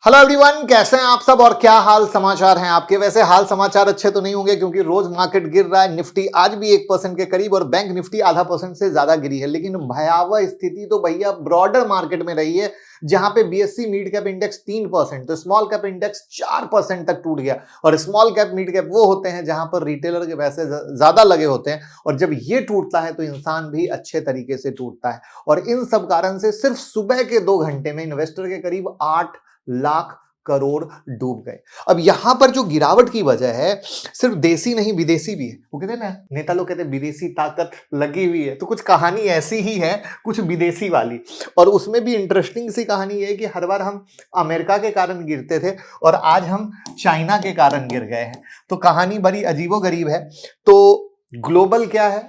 Hello everyone, कैसे हैं आप सब और क्या हाल समाचार हैं आपके। वैसे हाल समाचार अच्छे तो नहीं होंगे क्योंकि रोज मार्केट गिर रहा है। निफ्टी आज भी 1% के करीब और बैंक निफ्टी आधा % से ज्यादा गिरी है। लेकिन भयावह स्थिति तो भैया ब्रॉडर मार्केट में रही है, जहां पे बीएससी मिड कैप इंडेक्स 3%, तो स्मॉल कैप इंडेक्स 4% तक टूट गया। और स्मॉल कैप मिड कैप वो होते हैं जहां पर रिटेलर के पैसे ज्यादा लगे होते हैं, और जब ये टूटता है तो इंसान भी अच्छे तरीके से टूटता है। और इन सब कारण से सिर्फ सुबह के 2 घंटे में इन्वेस्टर के करीब 8 लाख करोड़ डूब गए। अब यहां पर जो गिरावट की वजह है, सिर्फ देसी नहीं विदेशी भी है। वो कहते हैं ना, नेता लोग कहते हैं विदेशी ताकत लगी हुई है, तो कुछ कहानी ऐसी ही है, कुछ विदेशी वाली। और उसमें भी इंटरेस्टिंग सी कहानी है कि हर बार हम अमेरिका के कारण गिरते थे और आज हम चाइना के कारण गिर गए हैं। तो कहानी बड़ी अजीबोगरीब है। तो ग्लोबल क्या है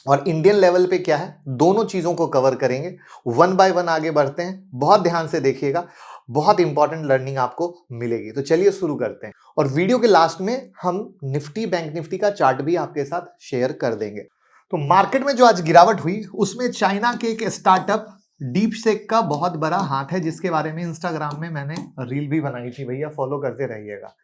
और इंडियन लेवल पे क्या है, दोनों चीजों को कवर करेंगे। वन बाय वन आगे बढ़ते हैं, बहुत ध्यान से देखिएगा, बहुत इंपॉर्टेंट लर्निंग आपको मिलेगी। तो चलिए शुरू करते हैं, और वीडियो के लास्ट में हम निफ्टी बैंक निफ्टी का चार्ट भी आपके साथ शेयर कर देंगे। तो मार्केट में जो आज गिरावट हुई उसमें चाइना के एक स्टार्टअप डीप सेक का बहुत बड़ा हाथ है, जिसके बारे में इंस्टाग्राम में मैंने रील भी बनाई थी, भैया फॉलो करते रहिएगा।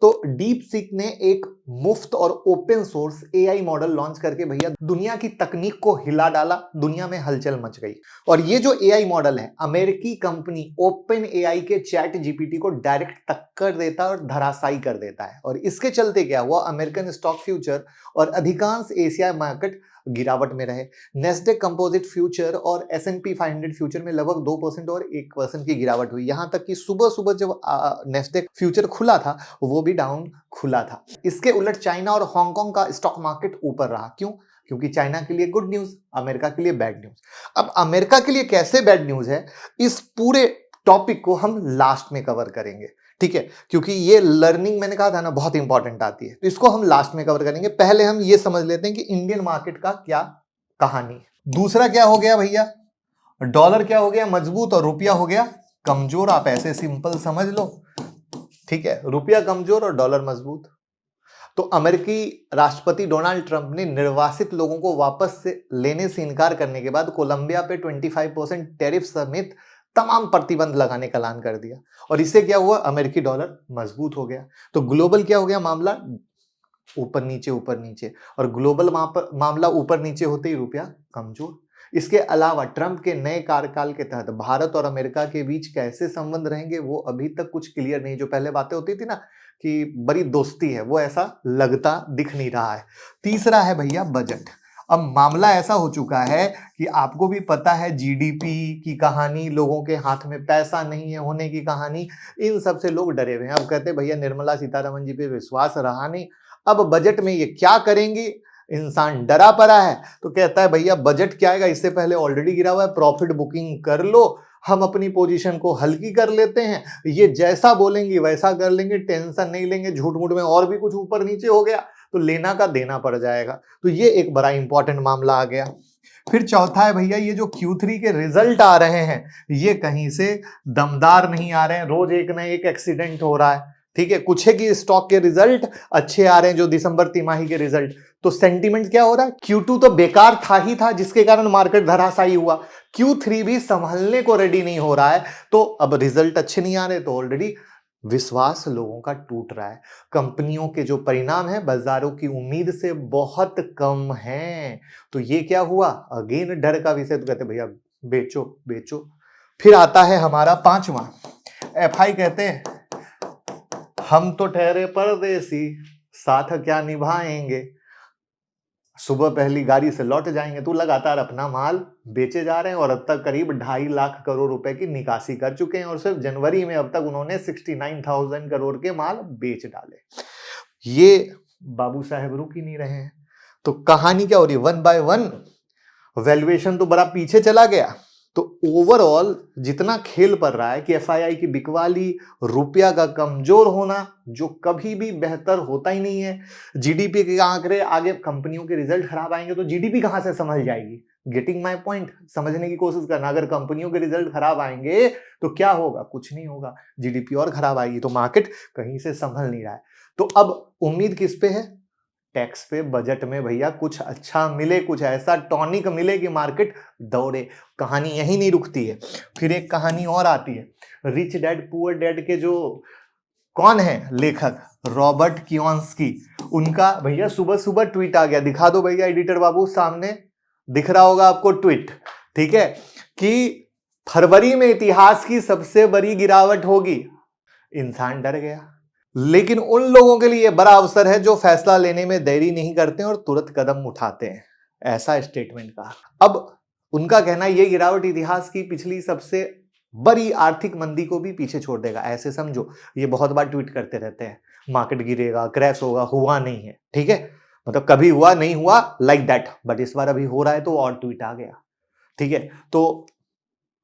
तो डीप सीक ने एक मुफ्त और open source AI model launch करके भैया दुनिया की तकनीक को हिला डाला, दुनिया में हलचल मच गई। और ये जो एआई मॉडल है, अमेरिकी कंपनी ओपन एआई के चैट जीपीटी को डायरेक्ट टक्कर देता है और धराशायी कर देता है। और इसके चलते क्या हुआ, अमेरिकन स्टॉक फ्यूचर और अधिकांश एशिया मार्केट गिरावट में रहे। नेस्डेक कंपोजिट फ्यूचर और S&P 500 फ्यूचर में लगभग 2% और 1% की गिरावट हुई। यहां तक कि सुबह सुबह जब नेस्डेक फ्यूचर खुला था वो भी डाउन खुला था। इसके उलट चाइना और हांगकांग का स्टॉक मार्केट ऊपर रहा। क्यों? क्योंकि चाइना के लिए गुड न्यूज, अमेरिका के लिए बैड न्यूज। अब अमेरिका के लिए कैसे बैड न्यूज है, इस पूरे टॉपिक को हम लास्ट में कवर करेंगे, ठीक है? क्योंकि ये लर्निंग मैंने कहा था ना, बहुत इंपॉर्टेंट आती है, तो इसको हम लास्ट में कवर करेंगे। पहले हम ये समझ लेते हैं कि इंडियन मार्केट का क्या कहानी है। दूसरा क्या हो गया भैया, डॉलर क्या हो गया मजबूत और रुपया हो गया कमजोर। आप ऐसे सिंपल समझ लो, ठीक है? रुपया कमजोर और डॉलर मजबूत। तो अमेरिकी राष्ट्रपति डोनाल्ड ट्रंप ने निर्वासित लोगों को वापस से लेने से इनकार करने के बाद कोलंबिया पे 25% टैरिफ समेत तमाम प्रतिबंध लगाने का ऐलान कर दिया। और इससे क्या हुआ, अमेरिकी डॉलर मजबूत हो गया। तो ग्लोबल क्या हो गया मामला, ऊपर नीचे ऊपर नीचे। और ग्लोबल मामला ऊपर नीचे होते ही रुपया कमजोर। इसके अलावा ट्रंप के नए कार्यकाल के तहत भारत और अमेरिका के बीच कैसे संबंध रहेंगे वो अभी तक कुछ क्लियर नहीं। जो पहले बातें होती थी ना कि बड़ी दोस्ती है, वो ऐसा लगता दिख नहीं रहा है। तीसरा है भैया बजट। अब मामला ऐसा हो चुका है कि आपको भी पता है, जीडीपी की कहानी, लोगों के हाथ में पैसा नहीं है होने की कहानी, इन सब से लोग डरे हुए हैं। अब कहते हैं भैया निर्मला सीतारमण जी पे विश्वास रहा नहीं, अब बजट में ये क्या करेंगी, इंसान डरा पड़ा है। तो कहता है भैया बजट क्या आएगा, इससे पहले ऑलरेडी गिरा हुआ है, प्रॉफिट बुकिंग कर लो, हम अपनी पोजीशन को हल्की कर लेते हैं, ये जैसा बोलेंगे वैसा कर लेंगे, टेंशन नहीं लेंगे। झूठ मूठ में और भी कुछ ऊपर नीचे हो गया तो लेना का देना पड़ जाएगा। तो ये एक बड़ा इंपॉर्टेंट मामला आ गया। फिर चौथा है भैया, ये जो Q3 के रिजल्ट आ रहे हैं ये कहीं से दमदार नहीं आ रहे हैं, रोज एक ना एक एक्सीडेंट हो रहा है, ठीक है? कुछ है कि स्टॉक के रिजल्ट अच्छे आ रहे हैं, जो दिसंबर तिमाही के रिजल्ट। तो सेंटीमेंट क्या हो रहा है, Q2 तो बेकार था ही था, जिसके कारण मार्केट धराशायी हुआ। Q3 भी संभलने को रेडी नहीं हो रहा है, तो अब रिजल्ट अच्छे नहीं आ रहे तो ऑलरेडी विश्वास लोगों का टूट रहा है। कंपनियों के जो परिणाम है बाजारों की उम्मीद से बहुत कम है। तो ये क्या हुआ, अगेन डर का विषय। तो कहते भैया बेचो बेचो। फिर आता है हमारा पांचवा, एफआई कहते हैं हम तो ठहरे परदेसी, साथ क्या निभाएंगे, सुबह पहली गाड़ी से लौट जाएंगे। तो लगातार अपना माल बेचे जा रहे हैं और अब तक करीब 2.5 लाख करोड़ रुपए की निकासी कर चुके हैं। और सिर्फ जनवरी में अब तक उन्होंने 69,000 करोड़ के माल बेच डाले। ये बाबू साहेब रुक ही नहीं रहे हैं। तो कहानी क्या हो रही है, वन बाय वन वैल्यूएशन तो बड़ा पीछे चला गया। तो ओवरऑल जितना खेल पड़ रहा है कि एफआईआई की बिकवाली, रुपया का कमजोर होना, जो कभी भी बेहतर होता ही नहीं है। जीडीपी के आंकड़े आगे, कंपनियों के रिजल्ट खराब आएंगे तो जीडीपी कहां से संभल जाएगी। गेटिंग माय पॉइंट, समझने की कोशिश करना। अगर कंपनियों के रिजल्ट खराब आएंगे तो क्या होगा, कुछ नहीं होगा, जीडीपी और खराब आएगी। तो मार्केट कहीं से संभल नहीं रहा है। तो अब उम्मीद किस पे है, टैक्स पे बजट में भैया कुछ अच्छा मिले, कुछ ऐसा टॉनिक मिले कि मार्केट दौड़े। कहानी यही नहीं रुकती है, फिर एक कहानी और आती है। रिच डैड पुअर डैड के जो कौन है लेखक, रॉबर्ट कियोसाकी, उनका भैया सुबह सुबह ट्वीट आ गया। दिखा दो भैया एडिटर बाबू, सामने दिख रहा होगा आपको ट्वीट, ठीक है, कि फरवरी में इतिहास की सबसे बड़ी गिरावट होगी। इंसान डर गया। लेकिन उन लोगों के लिए बड़ा अवसर है जो फैसला लेने में देरी नहीं करते और तुरंत कदम उठाते हैं, ऐसा स्टेटमेंट कहा। अब उनका कहना ये गिरावट इतिहास की पिछली सबसे बड़ी आर्थिक मंदी को भी पीछे छोड़ देगा। ऐसे समझो, ये बहुत बार ट्वीट करते रहते हैं मार्केट गिरेगा, क्रैश होगा, हुआ नहीं है, ठीक है, मतलब कभी हुआ नहीं हुआ लाइक दैट, बट इस बार अभी हो रहा है तो और ट्वीट आ गया, ठीक है। तो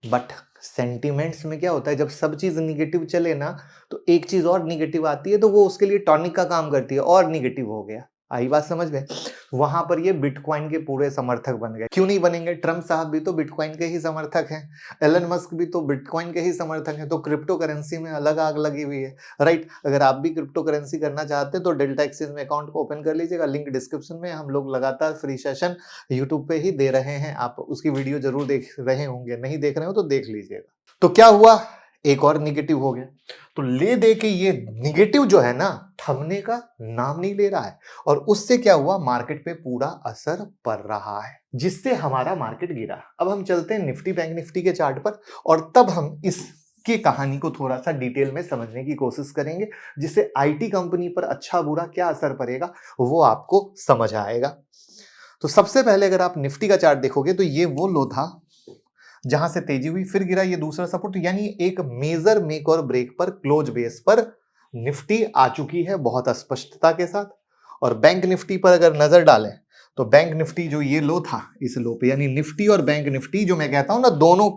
बट सेंटिमेंट्स में क्या होता है, जब सब चीज निगेटिव चले ना तो एक चीज और निगेटिव आती है, तो वो उसके लिए टॉनिक का काम करती है, और निगेटिव हो गया। आई बात समझ में? वहां पर ये बिटकॉइन के पूरे समर्थक बन गए। क्यों नहीं बनेंगे? ट्रम्प साहब भी तो बिटकॉइन के ही समर्थक हैं, एलन मस्क भी तो बिटकॉइन के ही समर्थक हैं। तो क्रिप्टो करेंसी में अलग आग लगी हुई है, राइट। अगर आप भी क्रिप्टो करेंसी करना चाहते हैं तो डेल्टा एक्सचेंज में अकाउंट को ओपन कर लीजिएगा, लिंक डिस्क्रिप्शन में। हम लोग लगातार फ्री सेशन यूट्यूब पे ही दे रहे हैं, आप उसकी वीडियो जरूर देख रहे होंगे, नहीं देख रहे हो तो देख लीजिएगा। तो क्या हुआ, एक और निगेटिव हो गया। तो ले दे के ये निगेटिव जो है ना, थमने का नाम नहीं ले रहा है, और उससे क्या हुआ, मार्केट पे पूरा असर पड़ रहा है, जिससे हमारा मार्केट गिरा। अब हम चलते हैं निफ्टी बैंक निफ्टी के चार्ट पर, और तब हम इसकी कहानी को थोड़ा सा डिटेल में समझने की कोशिश करेंगे, जिससे आईटी कंपनी पर अच्छा बुरा क्या असर पड़ेगा वो आपको समझ आएगा। तो सबसे पहले अगर आप निफ्टी का चार्ट देखोगे तो ये वो लो था जहां से तेजी हुई, फिर गिरा, ये दूसरा सपोर्ट, यानी एक मेजर मेक और ब्रेक पर क्लोज बेस पर निफ्टी आ चुकी है बहुत स्पष्टता के साथ। और बैंक निफ्टी पर अगर नजर डालें तो बैंक निफ्टी जो ये लो था, इस लो पे, यानी निफ्टी और बैंक निफ्टी जो मैं कहता हूं ना, दोनों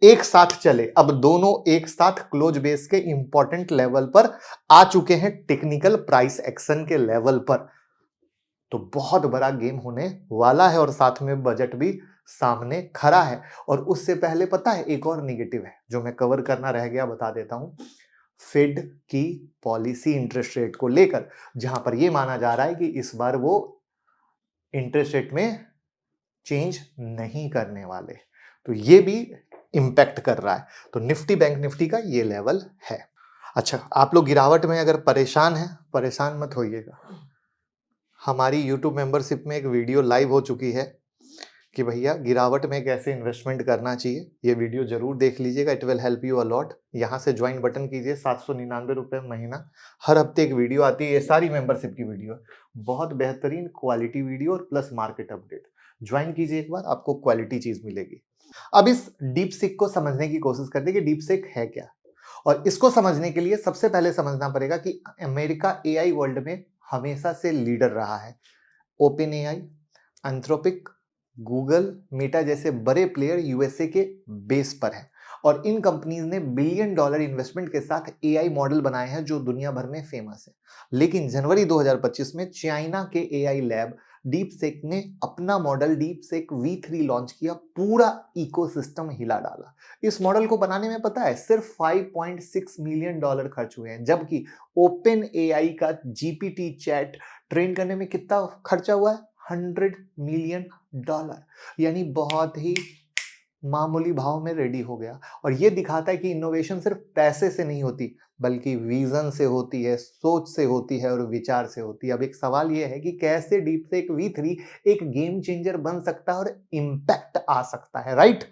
एक साथ चले, अब दोनों एक साथ क्लोज बेस के इंपॉर्टेंट लेवल पर आ चुके हैं, टेक्निकल प्राइस एक्शन के लेवल पर। तो बहुत बड़ा गेम होने वाला है, और साथ में बजट भी सामने खड़ा है। और उससे पहले पता है एक और निगेटिव है जो मैं कवर करना रह गया, बता देता हूं। फेड की पॉलिसी इंटरेस्ट रेट को लेकर, जहां पर यह माना जा रहा है कि इस बार वो इंटरेस्ट रेट में चेंज नहीं करने वाले, तो ये भी इंपैक्ट कर रहा है। तो निफ्टी बैंक निफ्टी का ये लेवल है। अच्छा, आप लोग गिरावट में अगर परेशान हैं, परेशान मत होइएगा। हमारी यूट्यूब मेंबरशिप में एक वीडियो लाइव हो चुकी है कि भैया गिरावट में कैसे इन्वेस्टमेंट करना चाहिए, ये वीडियो जरूर देख लीजिएगा, it will help you a lot. यहाँ से ज्वाइन बटन कीजिए, 799 रुपये महीना, हर हफ्ते एक वीडियो आती है, ये सारी मेंबरशिप की वीडियो, बहुत बेहतरीन क्वालिटी वीडियो और प्लस मार्केट अपडेट। ज्वाइन कीजिए एक बार, आपको क्वालिटी चीज मिलेगी। अब इस डीप सीक को समझने की कोशिश करते हैं कि डीप सीक है क्या, और इसको समझने के लिए सबसे पहले समझना पड़ेगा कि अमेरिका एआई वर्ल्ड में हमेशा से लीडर रहा है। Open AI, Anthropic, Google, Meta जैसे बड़े प्लेयर यूएसए के बेस पर हैं, और इन कंपनीज ने बिलियन डॉलर इन्वेस्टमेंट के साथ एआई मॉडल बनाए हैं जो दुनिया भर में फेमस है। लेकिन जनवरी 2025 में चाइना के एआई लैब डीपसेक ने अपना मॉडल डीपसेक V3 लॉन्च किया, पूरा इकोसिस्टम हिला डाला। इस मॉडल को बनाने में पता है सिर्फ $5.6 मिलियन खर्च हुए हैं, जबकि ओपन एआई का जीपीटी चैट ट्रेन करने में कितना खर्चा हुआ है, $100 मिलियन, यानी बहुत ही मामूली भाव में रेडी हो गया। और ये दिखाता है कि इनोवेशन सिर्फ पैसे से नहीं होती, बल्कि विजन से होती है, सोच से होती है, और विचार से होती है। अब एक सवाल ये है कि कैसे डीपसेक V3 एक गेम चेंजर बन सकता है और इम्पैक्ट आ सकता है, राइट।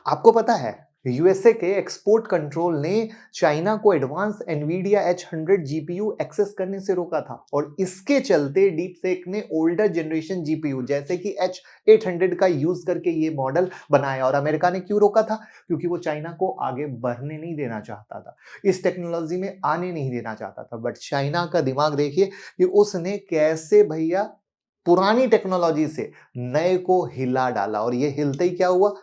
आपको पता है यूएसए के एक्सपोर्ट कंट्रोल ने चाइना को advance Nvidia H100 GPU access करने से रोका था, और इसके चलते डीपसेक ने ओल्डर जनरेशन जीपीयू जैसे कि H800 का यूज करके ये मॉडल बनाया। और अमेरिका ने क्यों रोका था? क्योंकि वो चाइना को आगे बढ़ने नहीं देना चाहता था, इस टेक्नोलॉजी में आने नहीं देना चाहता था। बट चाइना का दिमाग देखिए कि उसने कैसे भैया पुरानी टेक्नोलॉजी से नए को हिला डाला, और ये हिलते ही क्या हुआ,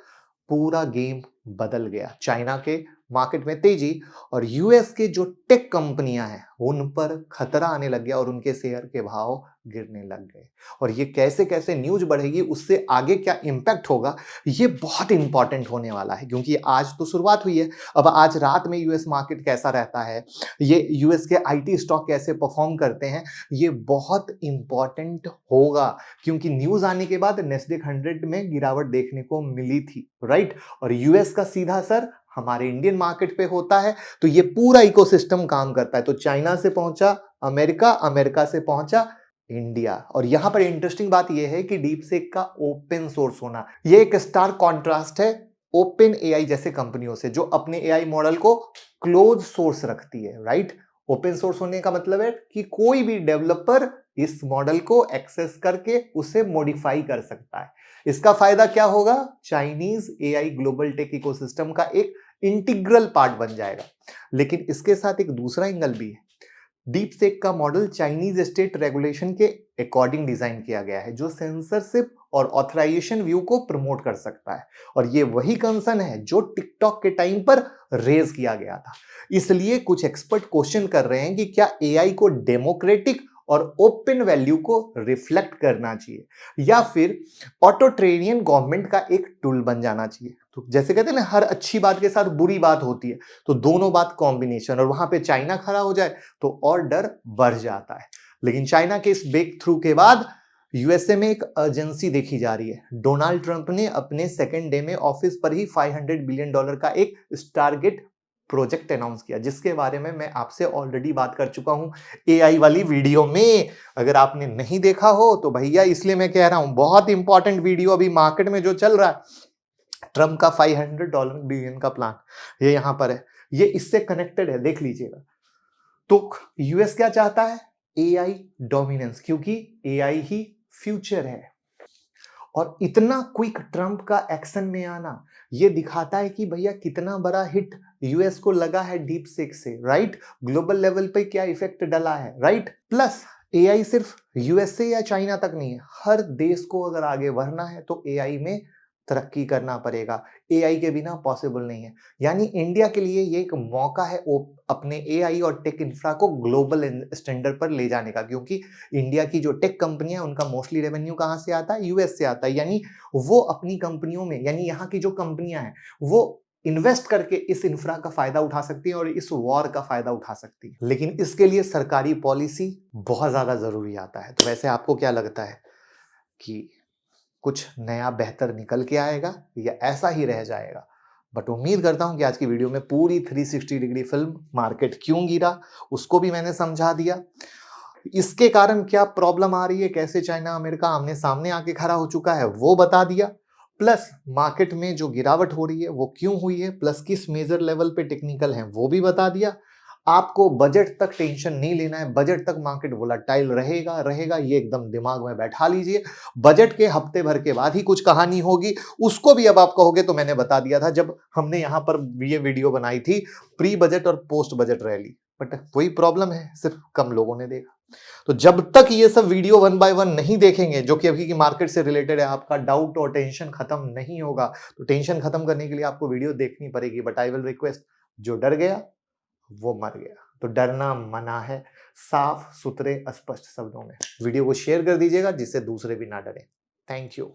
पूरा गेम बदल गया। चाइना के मार्केट में तेजी, और यूएस के जो टेक कंपनियां हैं उन पर खतरा आने लग गया, और उनके शेयर के भाव गिरने लग गए। और ये कैसे कैसे न्यूज बढ़ेगी, उससे आगे क्या इम्पैक्ट होगा, ये बहुत इंपॉर्टेंट होने वाला है, क्योंकि आज तो शुरुआत हुई है। अब आज रात में यूएस मार्केट कैसा रहता है, ये यूएस के आईटी स्टॉक कैसे परफॉर्म करते हैं, ये बहुत इंपॉर्टेंट होगा, क्योंकि न्यूज आने के बाद नेस्डेक 100 में गिरावट देखने को मिली थी, राइट। और यूएस का सीधा असर हमारे इंडियन मार्केट पे होता है, तो ये पूरा इकोसिस्टम काम करता है। तो चाइना से पहुंचा अमेरिका, अमेरिका से पहुंचा इंडिया। और यहां पर इंटरेस्टिंग बात यह है कि डीप सीक का ओपन सोर्स होना, यह एक स्टार कॉन्ट्रास्ट है ओपन एआई जैसे कंपनियों से, जो अपने एआई मॉडल को क्लोज सोर्स रखती है, राइट। ओपन सोर्स होने का मतलब है कि कोई भी डेवलपर इस मॉडल को एक्सेस करके उसे मॉडिफाई कर सकता है। इसका फायदा क्या होगा, Chinese AI global tech ecosystem का एक इंटीग्रल पार्ट बन जाएगा। लेकिन इसके साथ एक दूसरा एंगल भी है। डीप सेक का मॉडल चाइनीज स्टेट रेगुलेशन के अकॉर्डिंग डिजाइन किया गया है, जो सेंसरशिप और ऑथराइजेशन व्यू को प्रमोट कर सकता है। और ये वही कंसर्न है जो टिकटॉक के टाइम पर रेज किया गया था। इसलिए कुछ एक्सपर्ट क्वेश्चन कर रहे हैं कि क्या एआई को डेमोक्रेटिक और ओपन वैल्यू को रिफ्लेक्ट करना चाहिए, या फिर ऑटोट्रेनियन गवर्नमेंट का एक टूल बन जाना चाहिए। तो जैसे कहते हैं ना, हर अच्छी बात के साथ बुरी बात होती है, तो दोनों बात कॉम्बिनेशन, और वहां पे चाइना खड़ा हो जाए तो और डर बढ़ जाता है। लेकिन चाइना के इस ब्रेक थ्रू के बाद यूएसए में एक अर्जेंसी देखी जा रही है। डोनाल्ड ट्रंप ने अपने सेकेंड डे में ऑफिस पर ही $500 बिलियन का एक टारगेट प्रोजेक्ट अनाउंस किया, जिसके बारे में मैं आपसे ऑलरेडी बात कर चुका हूं एआई वाली वीडियो में। अगर आपने नहीं देखा हो तो भैया, इसलिए मैं कह रहा हूं, बहुत इंपॉर्टेंट वीडियो अभी मार्केट में जो चल रहा है, ट्रम्प का $500 बिलियन का प्लान, ये यहां पर है, ये इससे कनेक्टेड है, देख लीजिएगा। तो यूएस क्या चाहता है, एआई डोमिनेंस, क्योंकि एआई ही फ्यूचर है। और इतना क्विक ट्रंप का एक्शन में आना, ये दिखाता है कि भैया कितना बड़ा हिट यूएस को लगा है डीप सिक से, राइट। ग्लोबल लेवल पे क्या इफेक्ट डला है, राइट। प्लस एआई सिर्फ यूएसए या चाइना तक नहीं है, हर देश को अगर आगे बढ़ना है तो एआई में तरक्की करना पड़ेगा। एआई के बिना पॉसिबल नहीं है। यानी इंडिया के लिए ये एक मौका है अपने एआई और टेक इंफ्रा को ग्लोबल स्टैंडर्ड पर ले जाने का, क्योंकि इंडिया की जो टेक कंपनियां, उनका मोस्टली रेवेन्यू कहां से आता है, यूएस से आता है। यानी वो अपनी कंपनियों में, यानी यहाँ की जो कंपनियां हैं, वो इन्वेस्ट करके इस इंफ्रा का फायदा उठा सकती है और इस वॉर का फायदा उठा सकती है। लेकिन इसके लिए सरकारी पॉलिसी बहुत ज्यादा जरूरी आता है। तो वैसे आपको क्या लगता है कि कुछ नया बेहतर निकल के आएगा या ऐसा ही रह जाएगा? बट उम्मीद करता हूं कि आज की वीडियो में पूरी 360 डिग्री फिल्म, मार्केट क्यों गिरा उसको भी मैंने समझा दिया, इसके कारण क्या प्रॉब्लम आ रही है, कैसे चाइना अमेरिका आमने सामने आके खड़ा हो चुका है वो बता दिया, प्लस मार्केट में जो गिरावट हो रही है वो क्यों हुई है, प्लस किस मेजर लेवल पे टेक्निकल है वो भी बता दिया। आपको बजट तक टेंशन नहीं लेना है, बजट तक मार्केट वोलाटाइल रहेगा रहेगा, ये एकदम दिमाग में बैठा लीजिए। बजट के हफ्ते भर के बाद ही कुछ कहानी होगी, उसको भी अब आप कहोगे तो मैंने बता दिया था जब हमने यहां पर ये वीडियो बनाई थी, प्री बजट और पोस्ट बजट रैली। बट वही प्रॉब्लम है, सिर्फ कम लोगों ने देखा। तो जब तक ये सब वीडियो वन बाय वन नहीं देखेंगे जो कि अभी की मार्केट से रिलेटेड है, आपका डाउट और टेंशन खत्म नहीं होगा। तो टेंशन खत्म करने के लिए आपको वीडियो देखनी पड़ेगी। बट आई विल रिक्वेस्ट, जो डर गया वो मर गया। तो डरना मना है, साफ सुथरे स्पष्ट शब्दों में। वीडियो को शेयर कर दीजिएगा जिससे दूसरे भी ना डरे। Thank you.